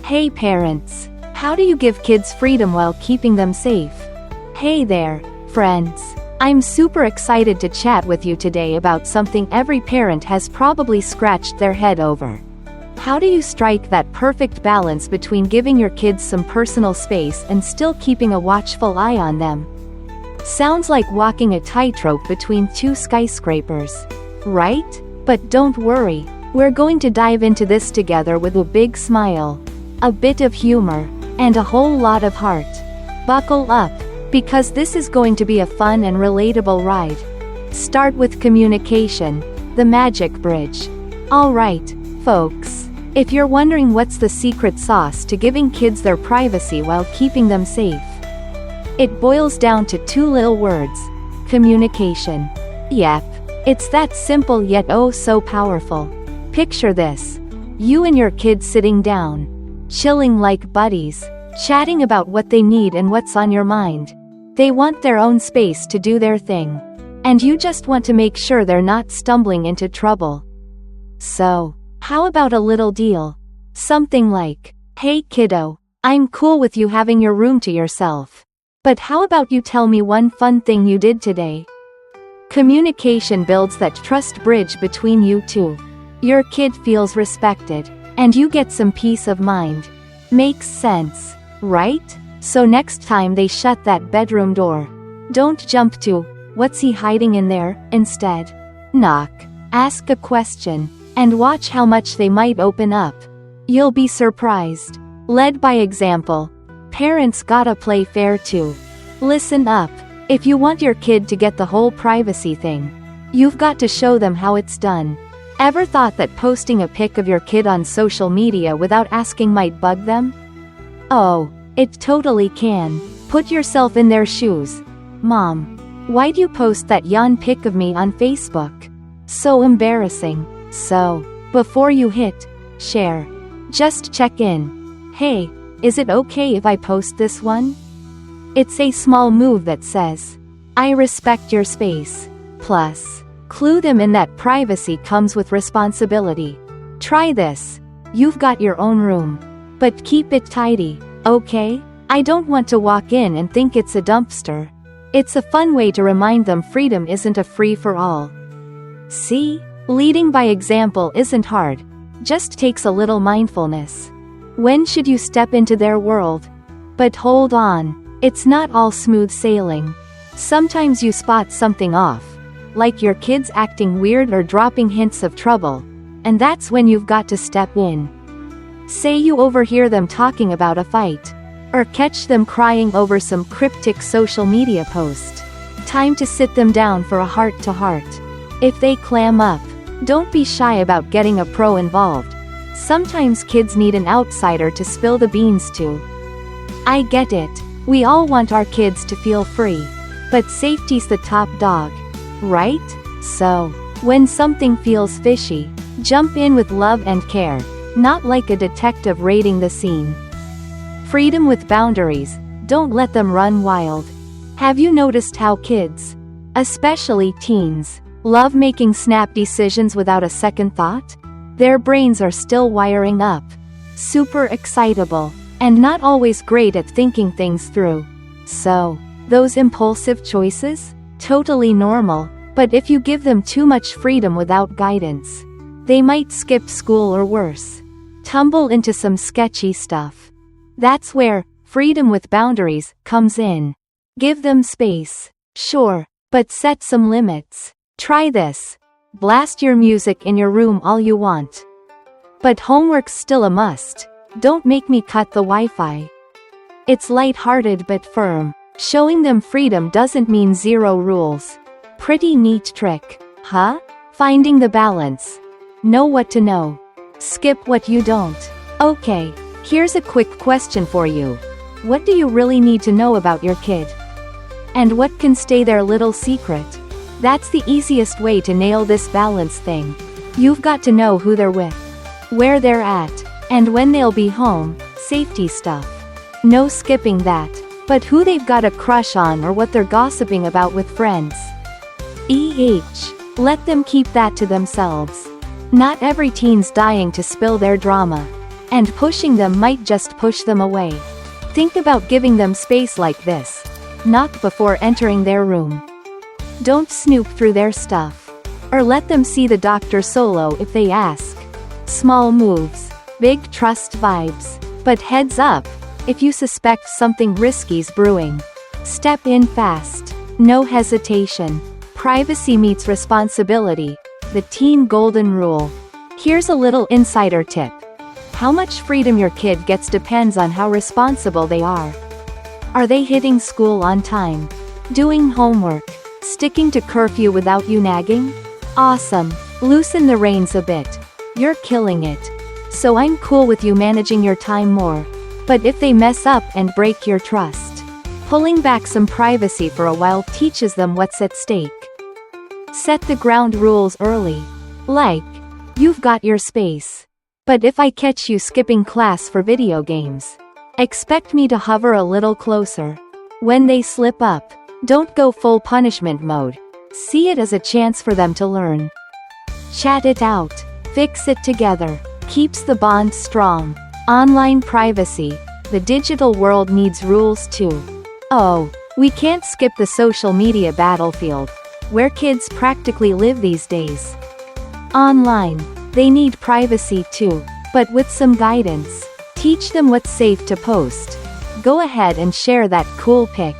Hey parents! How do you give kids freedom while keeping them safe? Hey there, friends! I'm super excited to chat with you today about something every parent has probably scratched their head over. How do you strike that perfect balance between giving your kids some personal space and still keeping a watchful eye on them? Sounds like walking a tightrope between two skyscrapers, right? But don't worry, we're going to dive into this together with a big smile, a bit of humor, and a whole lot of heart. Buckle up, because this is going to be a fun and relatable ride. Start with communication, the magic bridge. Alright, folks, if you're wondering what's the secret sauce to giving kids their privacy while keeping them safe, it boils down to two little words: communication. Yep, it's that simple yet oh so powerful. Picture this: you and your kids sitting down, chilling like buddies, chatting about what they need and what's on your mind. They want their own space to do their thing, and you just want to make sure they're not stumbling into trouble. So, how about a little deal? Something like, "Hey kiddo, I'm cool with you having your room to yourself. But how about you tell me one fun thing you did today?" Communication builds that trust bridge between you two. Your kid feels respected, and you get some peace of mind. Makes sense, right? So next time they shut that bedroom door, don't jump to, "What's he hiding in there?" Instead, knock, ask a question, and watch how much they might open up. You'll be surprised. Led by example. Parents gotta play fair too. Listen up. If you want your kid to get the whole privacy thing, you've got to show them how it's done. Ever thought that posting a pic of your kid on social media without asking might bug them? Oh, it totally can. Put yourself in their shoes. "Mom, why'd you post that yawn pic of me on Facebook? So embarrassing." So, before you hit share, just check in. "Hey, is it okay if I post this one?" It's a small move that says, "I respect your space." Plus, clue them in that privacy comes with responsibility. Try this. You've got your own room, but keep it tidy, okay? I don't want to walk in and think it's a dumpster. It's a fun way to remind them freedom isn't a free-for-all. See? Leading by example isn't hard, just takes a little mindfulness. When should you step into their world? But hold on, it's not all smooth sailing. Sometimes you spot something off, like your kids acting weird or dropping hints of trouble, and that's when you've got to step in. Say you overhear them talking about a fight, or catch them crying over some cryptic social media post. Time to sit them down for a heart-to-heart. If they clam up, don't be shy about getting a pro involved. Sometimes kids need an outsider to spill the beans to. I get it, we all want our kids to feel free, but safety's the top dog, right? So, when something feels fishy, jump in with love and care, not like a detective raiding the scene. Freedom with boundaries, don't let them run wild. Have you noticed how kids, especially teens, love making snap decisions without a second thought? Their brains are still wiring up. Super excitable, and not always great at thinking things through. So, those impulsive choices? Totally normal, but if you give them too much freedom without guidance, they might skip school or worse, tumble into some sketchy stuff. That's where freedom with boundaries comes in. Give them space, sure, but set some limits. Try this. Blast your music in your room all you want, but homework's still a must. Don't make me cut the Wi-Fi. It's light-hearted but firm. Showing them freedom doesn't mean zero rules. Pretty neat trick, huh? Finding the balance. Know what to know. Skip what you don't. Okay, here's a quick question for you. What do you really need to know about your kid? And what can stay their little secret? That's the easiest way to nail this balance thing. You've got to know who they're with, where they're at, and when they'll be home. Safety stuff. No skipping that. But who they've got a crush on or what they're gossiping about with friends. Let them keep that to themselves. Not every teen's dying to spill their drama. And pushing them might just push them away. Think about giving them space like this. Knock before entering their room. Don't snoop through their stuff. Or let them see the doctor solo if they ask. Small moves, big trust vibes. But heads up, if you suspect something risky's brewing, step in fast. No hesitation. Privacy meets responsibility. The teen golden rule. Here's a little insider tip. How much freedom your kid gets depends on how responsible they are. Are they hitting school on time? Doing homework? Sticking to curfew without you nagging? Awesome. Loosen the reins a bit. You're killing it. So I'm cool with you managing your time more. But if they mess up and break your trust, pulling back some privacy for a while teaches them what's at stake. Set the ground rules early. Like, you've got your space. But if I catch you skipping class for video games, expect me to hover a little closer. When they slip up, don't go full punishment mode. See it as a chance for them to learn. Chat it out. Fix it together. Keeps the bond strong. Online privacy. The digital world needs rules too. Oh, we can't skip the social media battlefield, where kids practically live these days. Online, they need privacy too, but with some guidance. Teach them what's safe to post. Go ahead and share that cool pic.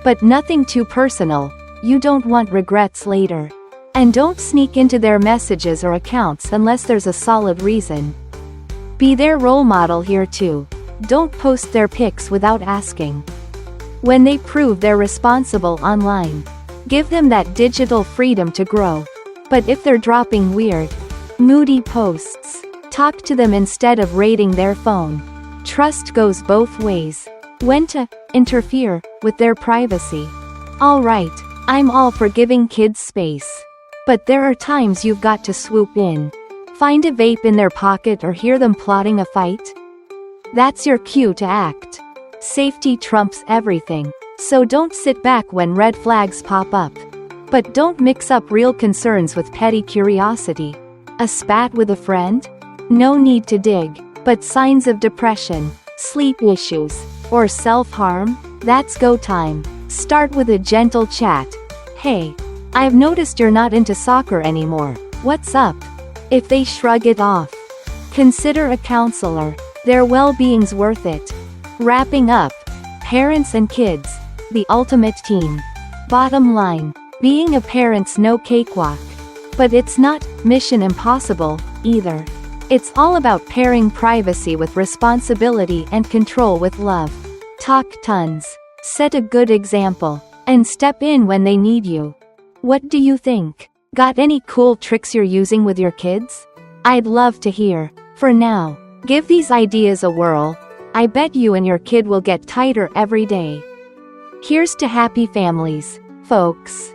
But nothing too personal, you don't want regrets later. And don't sneak into their messages or accounts unless there's a solid reason. Be their role model here too. Don't post their pics without asking. When they prove they're responsible online, give them that digital freedom to grow. But if they're dropping weird, moody posts, talk to them instead of raiding their phone. Trust goes both ways. When to interfere with their privacy. Alright, I'm all for giving kids space. But there are times you've got to swoop in. Find a vape in their pocket or hear them plotting a fight? That's your cue to act. Safety trumps everything. So don't sit back when red flags pop up. But don't mix up real concerns with petty curiosity. A spat with a friend? No need to dig. But signs of depression, sleep issues, or self-harm? That's go time. Start with a gentle chat. Hey, I've noticed you're not into soccer anymore. What's up? If they shrug it off, consider a counselor. Their well-being's worth it. Wrapping up. Parents and kids, the ultimate team. Bottom line, being a parent's no cakewalk. But it's not mission impossible, either. It's all about pairing privacy with responsibility and control with love. Talk tons. Set a good example. And step in when they need you. What do you think? Got any cool tricks you're using with your kids? I'd love to hear. For now, give these ideas a whirl. I bet you and your kid will get tighter every day. Here's to happy families, folks.